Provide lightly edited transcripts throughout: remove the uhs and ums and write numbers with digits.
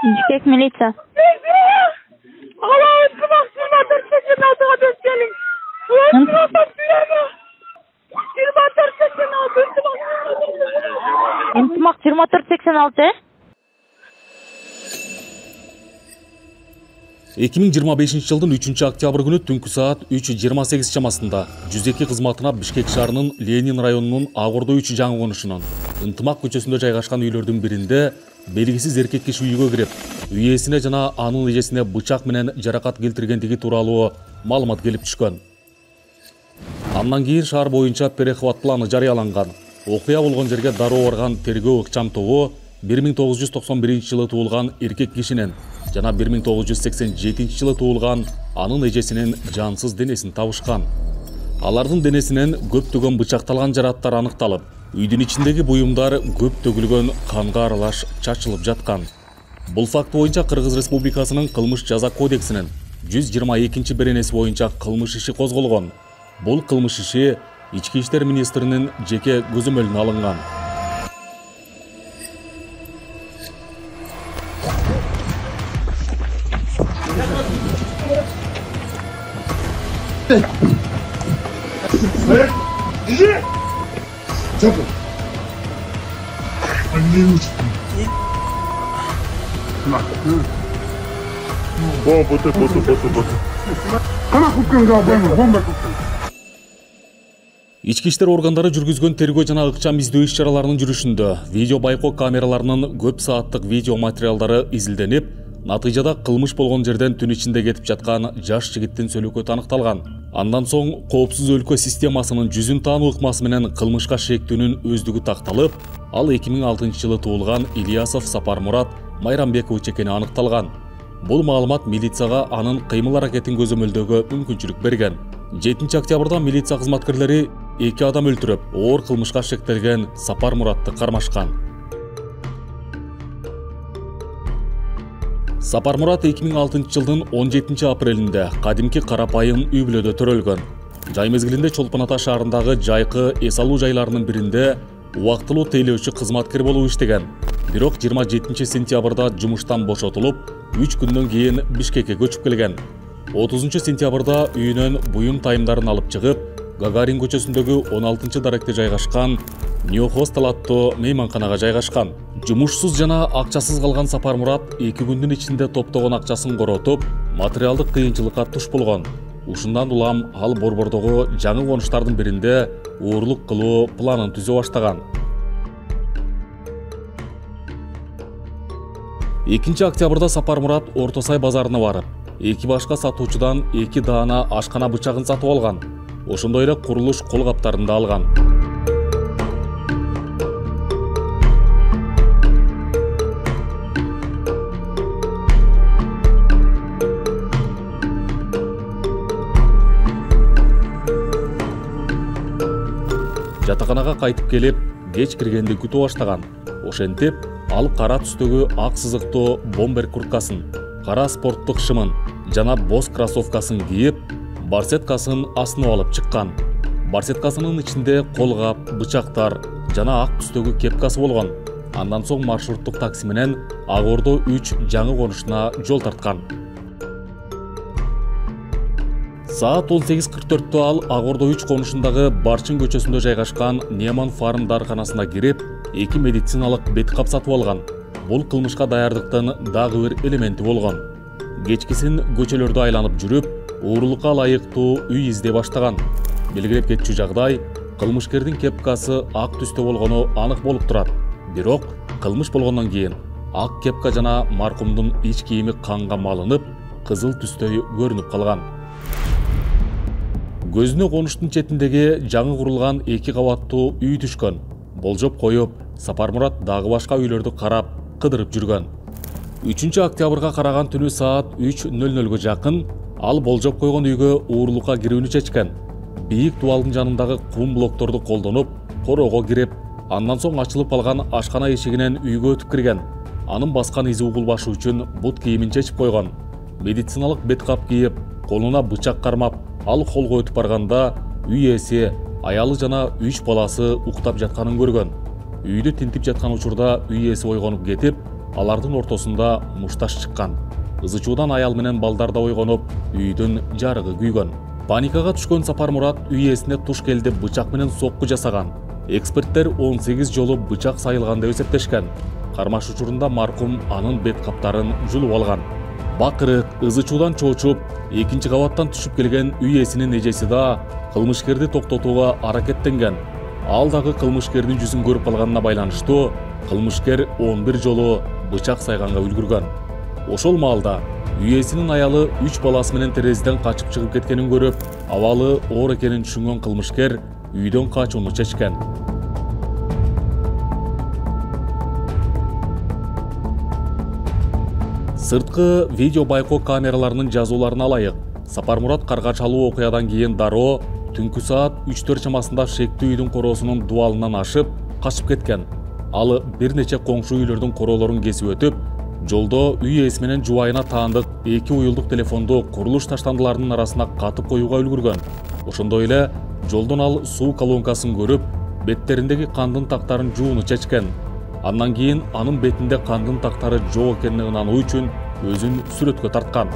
Бишкек милиция. Ынтымак 2486. 2025 жылдын 3-октябрь күнү түнкү саат 3:28 чамасында 102 кызматына Бишкек шаарынын Ленин районунун Агордо 3 жаңы конушунан Ынтымак көчөсүндө жайгашкан үйлөрдүн биринде белгисиз эркек киши үйгө кирип, үй ээсине жана анын эжесине бычак менен жаракат келтиргендиги тууралуу маалымат келип түшкөн. Андан кийин шаар боюнча перехват планы жарыяланган. Окуя болгон жерге дароо барган тергөө ыкчам тобу 1991 жылы туулган эркек кишинен жана 1987 жылы туулган анын эжесинин жансыз денесин табышкан. Алардын денесинен көптөгөн бычакталган жараттар аныкталып, үйдүн ичиндеги буюмдар көп төгүлгөн канга аралаш чачылып жаткан. Бул факт боюнча Кыргыз Республикасынын кылмыш жаза кодексинин 122 беренеси боюнча кылмыш иши козголгон. Бул кылмыш иши Ички иштер министринин жеке көзөмөлүнө алынган. Ички иштер органдары жүргүзгөн тергөө жана ыкчам издөө иш-чараларынын жүрүшүндө видео байкоо камераларынын көп сааттык видео материалдары изилденип, натыйжада кылмыш болгон жерден түн ичинде кетип жаткан жаш жигиттин сөлөкөтү аныкталган. Андан соң коопсуз өлкө системасынын жүзүн таануу ыкмасы менен кылмышка шектүүнүн өздүгү такталып, ал 2006 жылы туулган Ильясов Сапар Мурат Майрамбекович экени аныкталган. Бул маалымат милицияга анын кыймыл аракетин көзөмөлдөөгө мүмкүнчүлүк берген. 7 октябрда милиция кызматкерлери 2 адам өлтүрүп, оор кылмышка шектелген Сапар Муратты кармашкан. Сапар Мурат 2006 жылдын 17 апрелинде кадимки карапайым үй бүлөдө төрөлгөн. Жай мезгилинде Чолпон Ата шаарындагы жайкы эс алуу жайларынын биринде убактылуу тейлөөчү кызматкер болуп иштеген. Бирок 27 сентябрда жумуштан бошотулуп, 3 күндөн кийин Бишкекке көчүп келген. 30 сентябрда үйүнөн буюм тайымдарын алып чыгып, Гагарин көчөсүндөгү 16 даректе жайгашкан Нью-Хостел аттуу мейманканага жайгашкан. Жумушсуз жана акчасыз калган Сапар Мурат 2 күндүн ичинде топтогон акчасын коротуп, материалдык кыйынчылыкка туш болгон. Ушундан улам ал Борбордогу жаңы конуштардын биринде уурлук кылуу планын түзө баштаган. 2 октябрда Сапар Мурат Орто Сай базарына барып, эки башка сатуучудан 2 даана ашкана бычагын сатып алган. Ошондой эле курулуш кол каптарын да алган. Жатаканага кайтып келип, кеч киргенди күтүп баштаган. Ошентип, ал кара түстөгү ак сызыктуу бомбер курткасын, кара спорттук шымын жана боз кроссовкасын кийип, барсеткасын астына алып чыккан. Барсеткасынын ичинде колгап, бычактар жана ак түстөгү кепкасы болгон. Андан соң маршруттук такси менен Агордо 3 жаңы конушуна жол тарткан. Саат 18:44-тө ал Агордо 3 конушундагы Барчын көчөсүндө жайгашкан Неман Фарм дарканасына кирип, 2 медициналык бет кап сатып алган. Бул кылмышка даярдыктын дагы бир элементи болгон. Кечкисин көчөлөрдү айланып жүрүп, уурлукка ылайыктуу үй издей баштаган. Белгилеп кетчү жагдай, кылмышкердин кепкасы ак түстө болгону анык болуп турат. Бирок кылмыш болгондон кийин ак кепка жана маркумдун ич кийими канга малынып, кызыл түстөй көрүнүп калган. Көзүнө конуштун четиндеги жаңы курулган 2 кабаттуу үй түшкөн. Болжоп коюп, Сапар Мурат дагы башка үйлөрдү карап, кыдырып жүргөн. 3 октябрга караган түнү саат 3:00-га жакын ал болжоп койгон үйгө уурлукка кирүүнү чечкен. Бийик дубалдын жанындагы кум блокторду колдонуп, короого кирип, андан соң ачылып калган ашкана эшигинен үйгө өтүп кирген. Анын баскан изи угулбашы үчүн бут кийимин чечип койгон. Медициналык бет кап кийип, колуна бычак кармап, ал холго өтүп барганда үй ээси, аялы жана 3 баласы уктап жатканын көргөн. Үйдү тинтип жаткан учурда үй ээси ойгонуп кетип, алардын ортосунда мушташ чыккан. Ызы чуудан аял менен балдар да ойгонуп, үйдүн жарыгы күйгөн. Паникага түшкөн Сапармурат үй ээсине туш келди бычак менен сокку жасаган. Эксперттер 18 жолу бычак сайылган деп эсептешкен. Кармаш учурунда маркум анын бет каптарын жулуп алган. Бакырык, ызы чуудан чоочуп, экинчи кабаттан түшүп келген үй ээсинин эжеси да кылмышкерди токтотууга аракеттенген. Ал дагы кылмышкердин жүзүн көрүп калганына байланыштуу кылмышкер 11 жолу бычак сайганга үлгүргөн. Ошол маалда үй ээсинин аялы 3 баласы менен терезеден качып чыгып кеткенин көрүп, абалы оор экенин түшүнгөн кылмышкер үйдөн качууну чечкен. Сырткы видео байкоо камераларынын жазууларына алайык. Сапармурат каргачалуу окуядан кийин дароо түнкү саат 3-4 чамасында шектүү үйдүн короосунун дубалынан ашып, качып кеткен. Ал бир нече коңшу үйлөрдүн короолорун кесип өтүп, жолдо үй ээси менен жубайына таандык 2 уюлдук телефонду курулуш таштандыларынын арасына катып коюуга үлгүргөн. Ошондой эле жолдон ал суу колонкасын көрүп, беттериндеги кандын тактарын жууну чечкен. Андан кийин анын бетинде кандын тактары жок экенин ынануу үчүн өзүн сүрөткө тарткан.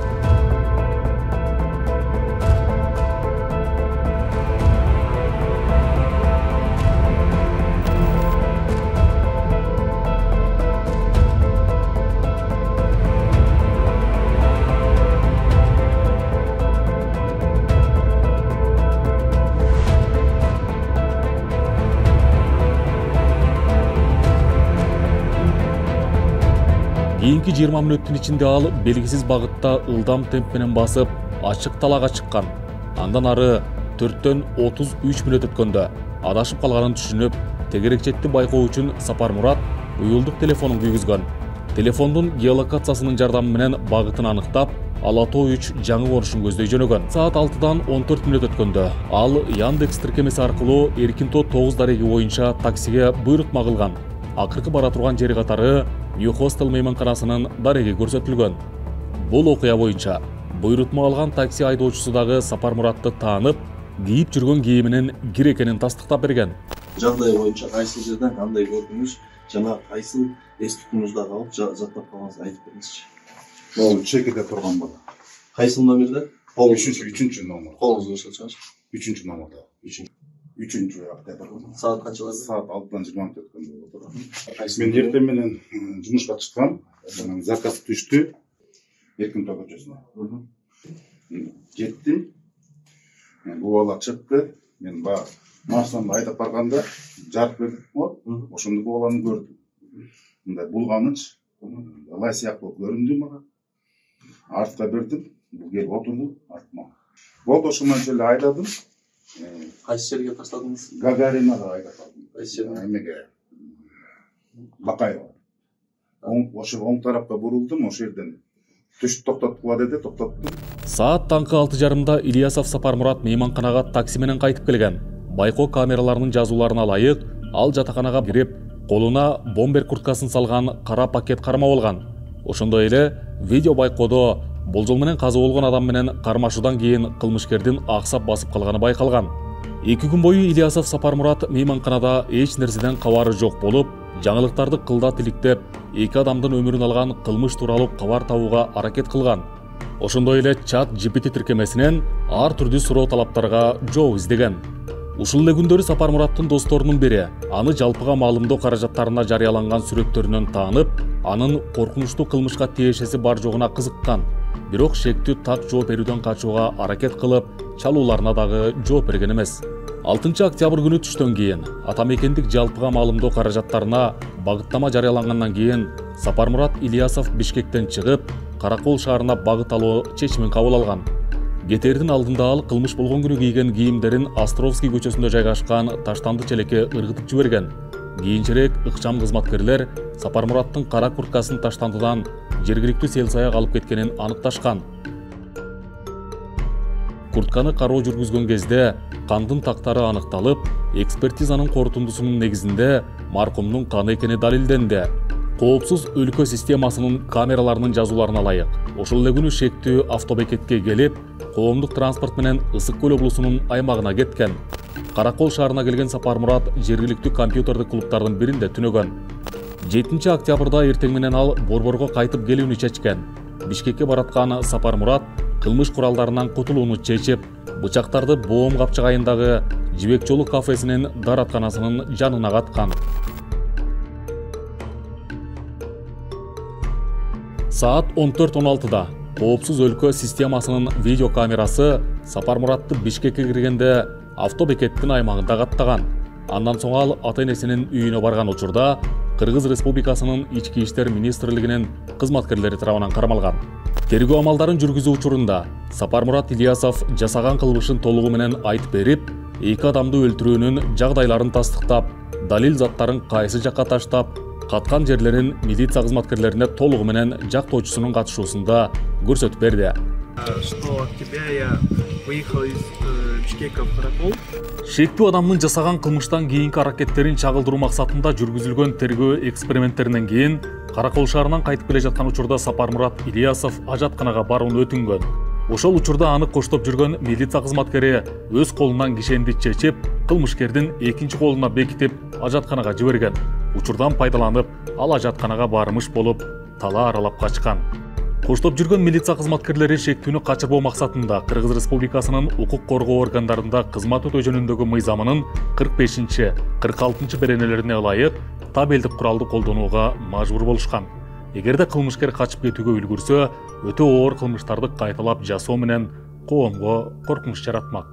Кийинки 20 мүнөттүн ичинде ал белгисиз багытта ылдам темп менен басып, ачык талаага чыккан. Андан ары 4төн 33 мүнөт өткөндө адашып калганын түшүнүп, тегерекчетти байкоо үчүн Сапармурат уюлдук телефонун күйгүзгөн. Телефондун геолокациясынын жардамы менен багытын аныктап, Ала-Тоо 3 жаңы конушун көздөй жөнөгөн. Саат 6дан 14 мүнөт өткөндө ал Яндекс тиркемеси аркылуу Эркинтоо 9 дареги боюнча таксиге буйрутма кылган. Акыркы бара турган жери катары New Hostel мейманканасынын дареги көрсөтүлгөн. Бул окуя боюнча буйрутма алган такси айдоочусу дагы Сапармуратты таанып, кийип жүргөн кийиминин кир экенин тастыктап берген. Жагдай боюнча кайсыл жерден кандай көрдүңүз, жана кайсыл эс тутумузда калып жаттап калганыңызды айтып бериңизчи. Ол чекиде турган бала. Кайсыл номерде? 3-чү номер. Колуңузду көрсөтсөңүз. 3-чү номерде. 3-чү акта. Саат канчаларда? Саат 6-дан 20 мүнөт өткөндө. Мен эртең менен жумушка чыккам. Заказ түштү. Эркинтоо көчөсүнө. Жеттим. Бул бала чыкты. Мен машинамды айдап барганда жарык бердик го. Ошондо бул баланы көрдүм. Мындай булганыч, лай сыяктуу көрүндү мага. Артка бердим. Бул келип отурду артыма. Болду, ошол менен эле айдадым. Кайсы жерге таштадыңыз? Гагаринага айдадым. Кайсы жерге? Эмеге Бакаева. Ошо оң тарапка бурулдум, ошол жерден түш токтоткула деди, токтоттум. Саат таңкы 6:30 Ильясов Сапармурат мейманканага такси менен кайтып келген. Байкоо камераларынын жазууларына ылайык, ал жатаканага кирип, колуна бомбер курткасын салган кара пакет кармап алган. Ошондой эле видео байкоодо болжол менен каза болгон адам менен кармашуудан кийин кылмышкердин аксап басып калганы байкалган. 2 күн бою Ильясов Сапармурат мейманканада эч нерседен кабары жок болуп, жаңылыктарды кылдат иликтеп, 2 адамдын өмүрүн алган кылмыш тууралуу кабар табууга аракет кылган. Ошондой эле ChatGPT тиркемесинен ар түрдүү суроо талаптарга жооп издеген. Ушул эле күндөрү Сапармураттын досторунун бири аны жалпыга маалымдоо каражаттарына жарыяланган сүрөттөрүнөн таанып, анын коркунучтуу кылмышка тиешеси бар жогуна кызыккан. Бирок шектүү так жооп берүүдөн качууга аракет кылып, чалууларына дагы жооп берген эмес. 6 октябрь күнү түштөн кийин атамекендик жалпыга маалымдоо каражаттарына багыттама жарыялангандан кийин Сапармурат Ильясов Бишкектен чыгып, Каракол шаарына багыт алуу чечимин кабыл алган. Кетердин алдында ал кылмыш болгон күнү кийген кийимдерин Островский көчөсүндө жайгашкан таштанды челекке ыргытып жиберген. Кийинчерээк ыкчам кызматкерлер Сапармураттын кара курткасын таштандыдан жергиликтүү сел-саяк алып кеткенин аныкташкан. Куртканы кароо жүргүзгөн кезде кандын тактары аныкталып, экспертизанын корутундусунун негизинде маркумдун каны экени далилденди. Коопсуз өлкө системасынын камераларынын жазууларына ылайык, ошол эле күнү шектүү автобекетке келип, коомдук транспорт менен Ысык көл облусунун аймагына кеткен. Каракол шаарына келген Сапармурат жергиликтүү компьютердик клубтардын биринде түнөгөн. 7 октябрда эртең менен ал Борборго кайтып келүүнү чечкен. Бишкекке бараткан Сапармурат кылмыш куралдарынан кутулууну чечип, бычактарды Боом капчыгайындагы Жибек жолу кафесинин дааратканасынын жанына каткан. Саат 14:16-да Коопсуз өлкө системасынын видеокамерасы Сапармуратты Бишкекке киргенде автобекеттин аймагында каттаган. Андан соң ал ата-энесинин үйүнө барган учурда Кыргыз Республикасынын Ички иштер министрлигинин кызматкерлери тарабынан кармалган. Тергөө амалдарын жүргүзүү учурунда Сапармурат Ильясов жасаган кылмышын толугу менен айтып берип, 2 адамды өлтүрүүнүн жагдайларын тастыктап, далил заттарын кайсы жакка таштап, каткан жерлерин милиция кызматкерлерине толугу менен жактоочусунун катышуусунда көрсөтүп берди. Что от тебя я выехал из Бишкека в Каракол. Шектүү адамдын жасаган кылмыштан кийинки аракеттерин чагылдыруу максатында жүргүзүлгөн тергөө эксперименттеринен кийин Каракол шаарынан кайтып келе жаткан учурда Сапармурат Ильясов ажатканага барууну өтүнгөн. Ошол учурда аны коштоп жүргөн милиция кызматкери өз колунан кишенди чечип, кылмышкердин экинчи колуна бекитип ажатканага жиберген. Учурдан пайдаланып, ал ажатканага бармыш болуп, тала аралап качкан. Коштоп жүргөн милиция кызматкерлери шектүүнү качырбоо максатында Кыргыз Республикасынын укук коргоо органдарында кызмат өтөө жөнүндөгү мыйзамынын 45-46 беренелерине ылайык табелдик куралды колдонууга мажбур болушкан. Эгерде кылмышкер качып кетүүгө үлгүрсө, өтө оор кылмыштарды кайталап жасоо менен коомго коркунуч жаратмак.